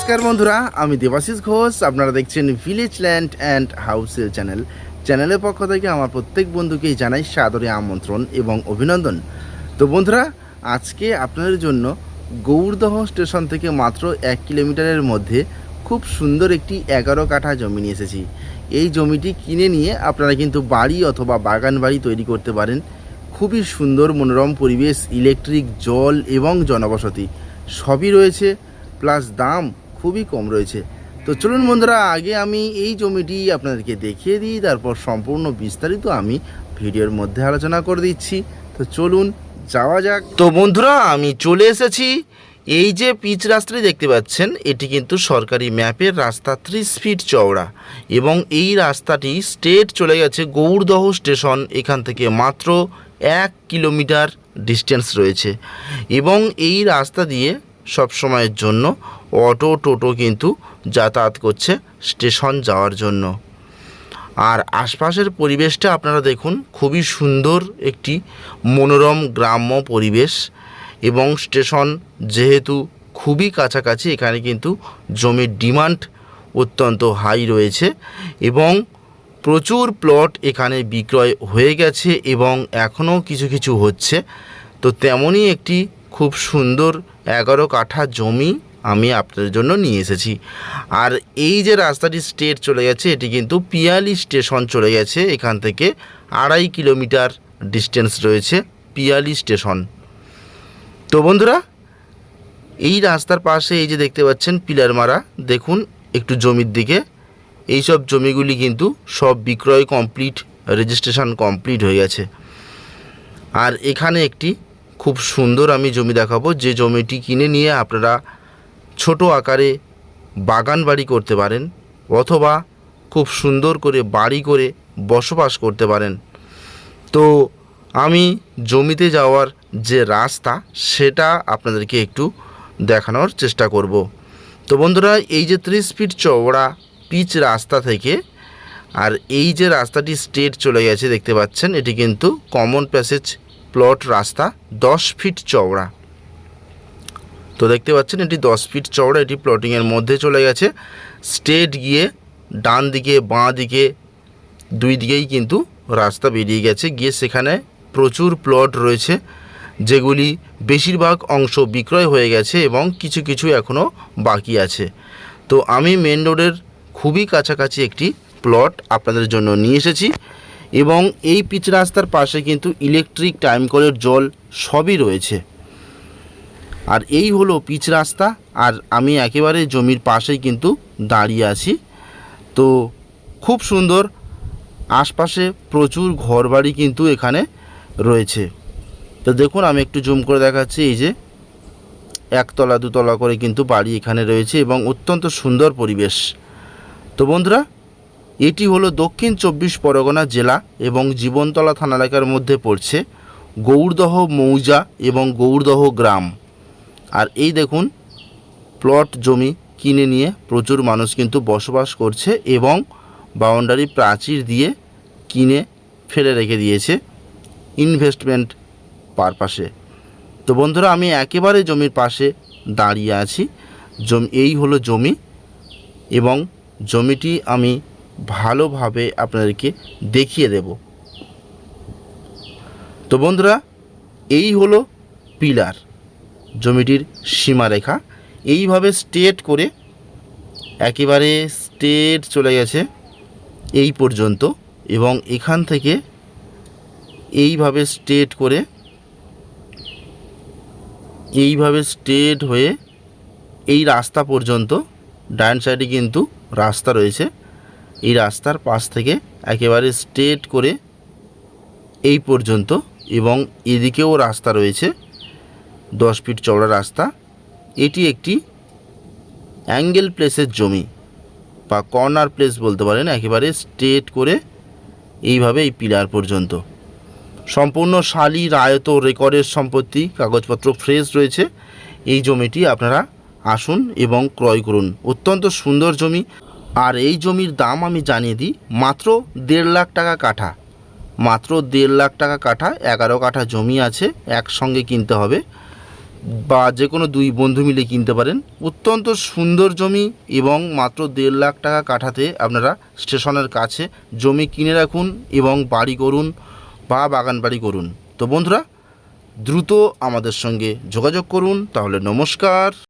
নমস্কার বন্ধুরা, আমি দেবাশিস ঘোষ। আপনারা দেখছেন ভিলেজ ল্যান্ড অ্যান্ড হাউসের চ্যানেলের পক্ষ থেকে আমার প্রত্যেক বন্ধুকেই জানাই সাদরে আমন্ত্রণ এবং অভিনন্দন। তো বন্ধুরা, আজকে আপনাদের জন্য গৌরদহ স্টেশন থেকে মাত্র 1 কিলোমিটারের মধ্যে খুব সুন্দর একটি 11 কাঠা জমি নিয়ে এসেছি। এই জমিটি কিনে নিয়ে আপনারা কিন্তু বাড়ি অথবা বাগান বাড়ি তৈরি করতে পারেন। খুবই সুন্দর মনোরম পরিবেশ, ইলেকট্রিক, জল এবং জনবসতি সবই রয়েছে, প্লাস দাম খুবই কম রয়েছে। তো চলুন বন্ধুরা, আগে আমি এই জমিটি আপনাদেরকে দেখিয়ে দিই, তারপর সম্পূর্ণ বিস্তারিত আমি ভিডিওর মধ্যে আলোচনা করে দিচ্ছি। তো চলুন যাওয়া যাক। তো বন্ধুরা, আমি চলে এসেছি। এই যে পিচ রাস্তাটি দেখতে পাচ্ছেন, এটি কিন্তু সরকারি ম্যাপের রাস্তা, 30 ফিট চওড়া, এবং এই রাস্তাটি স্ট্রেট চলে গেছে গৌরদহ স্টেশন। এখান থেকে মাত্র 1 কিলোমিটার ডিস্টেন্স রয়েছে, এবং এই রাস্তা দিয়ে সব সময়ের জন্য অটো টোটো কিন্তু যাতায়াত করছে স্টেশন যাওয়ার জন্য। আর আশপাশের পরিবেশটা আপনারা দেখুন, খুবই সুন্দর একটি মনোরম গ্রাম্য পরিবেশ, এবং স্টেশন যেহেতু খুবই কাছাকাছি, এখানে কিন্তু জমির ডিমান্ড অত্যন্ত হাই রয়েছে, এবং প্রচুর প্লট এখানে বিক্রয় হয়ে গেছে এবং এখনও কিছু কিছু হচ্ছে। তো তেমনই একটি খুব সুন্দর 11 কাঠা জমি আমি আপনাদের জন্য নিয়ে এসেছি। আর এই যে রাস্তাটি স্ট্রেট চলে গেছে, এটি কিন্তু পিয়ালি স্টেশন চলে গেছে। এখান থেকে 2.5 কিলোমিটার ডিস্টেন্স রয়েছে পিয়ালি স্টেশন। তো বন্ধুরা, এই রাস্তার পাশে এই যে দেখতে পাচ্ছেন পিলার মারা, দেখুন একটু জমির দিকে। এই সব জমিগুলি কিন্তু সব বিক্রয় কমপ্লিট, রেজিস্ট্রেশন কমপ্লিট হয়ে গেছে। আর এখানে একটি খুব সুন্দর আমি জমি দেখাবো, যে জমিটি কিনে নিয়ে আপনারা ছোট আকারে বাগান বাড়ি করতে পারেন, অথবা খুব সুন্দর করে বাড়ি করে বসবাস করতে পারেন। তো আমি জমিতে যাওয়ার যে রাস্তা, সেটা আপনাদেরকে একটু দেখানোর চেষ্টা করব। তো বন্ধুরা, এই যে 30 ফিট চওড়া পিচ রাস্তা থেকে, আর এই যে রাস্তাটি স্ট্রেট চলে গেছে দেখতে পাচ্ছেন, এটি কিন্তু কমন প্যাসেজ প্লট রাস্তা, 10 ফিট চওড়া। তো দেখতে পাচ্ছেন এটি 10 ফিট চওড়া, এটি প্লটিংয়ের মধ্যে চলে গেছে। স্ট্রেট গিয়ে ডান দিকে বাঁ দিকে দুই দিকেই কিন্তু রাস্তা বেরিয়ে গেছে, গিয়ে সেখানে প্রচুর প্লট রয়েছে, যেগুলি বেশিরভাগ অংশ বিক্রয় হয়ে গেছে এবং কিছু কিছু এখনও বাকি আছে। তো আমি মেন রোডের খুবই কাছাকাছি একটি প্লট আপনাদের জন্য নিয়ে এসেছি, এবং এই পিচ রাস্তার পাশে কিন্তু ইলেকট্রিক, টাইম কলের জল সবই রয়েছে। আর এই হলো পিচ রাস্তা, আর আমি একেবারে জমির পাশেই কিন্তু দাঁড়িয়ে আছি। তো খুব সুন্দর, আশপাশে প্রচুর ঘরবাড়ি কিন্তু এখানে রয়েছে। তো দেখুন, আমি একটু জুম করে দেখাচ্ছি। এই যে একতলা দুতলা করে কিন্তু বাড়ি এখানে রয়েছে, এবং অত্যন্ত সুন্দর পরিবেশ। তো বন্ধুরা, এটি হলো দক্ষিণ 24 পরগনা জেলা এবং জীবনতলা থানা এলাকার মধ্যে পড়ছে গৌরদহ মৌজা এবং গৌরদহ গ্রাম। আর এই দেখুন, প্লট জমি কিনে নিয়ে প্রচুর মানুষ কিন্তু বসবাস করছে, এবং বাউন্ডারি প্রাচীর দিয়ে কিনে ফেলে রেখে দিয়েছে ইনভেস্টমেন্ট পারপাসে। তো বন্ধুরা, আমি একেবারে জমির পাশে দাঁড়িয়ে আছি। এই হলো জমি, এবং জমিটি আমি ভালোভাবে আপনাদেরকে দেখিয়ে দেব। তো বন্ধুরা, এই হলো পিলার, জমিটির সীমারেখা। এইভাবে স্ট্রেট করে একেবারে স্ট্রেট চলে গেছে এই পর্যন্ত, এবং এখান থেকে এইভাবে স্ট্রেট করে এইভাবে স্ট্রেট হয়ে এই রাস্তা পর্যন্ত, ডান সাইডে কিন্তু রাস্তা রয়েছে, এই রাস্তার পাশ থেকে একেবারে স্ট্রেট করে এই পর্যন্ত, এবং এদিকেও রাস্তা রয়েছে, 10 ফিট চওড়া রাস্তা। এটি একটি অ্যাঙ্গেল প্লেসের জমি বা কর্নার প্লেস বলতে পারেন। একেবারে স্ট্রেট করে এইভাবে এই পিলার পর্যন্ত সম্পূর্ণ শালি রায়ত রেকর্ডের সম্পত্তি, কাগজপত্র ফ্রেশ রয়েছে। এই জমিটি আপনারা আসুন এবং ক্রয় করুন। অত্যন্ত সুন্দর জমি। আর এই জমির দাম আমি জানিয়ে দিই, মাত্র 1.5 লাখ টাকা কাঠা। মাত্র 1.5 লাখ টাকা কাঠা, 11 কাঠা জমি আছে, একসঙ্গে কিনতে হবে। বা যে কোনো দুই বন্ধু মিলে কিনতে পারেন। অত্যন্ত সুন্দর জমি এবং মাত্র 1.5 লাখ টাকা কাঠাতে আপনারা স্টেশনের কাছে জমি কিনে রাখুন এবং বাড়ি করুন বা বাগান বাড়ি করুন। তো বন্ধুরা, দ্রুত আমাদের সঙ্গে যোগাযোগ করুন। তাহলে নমস্কার।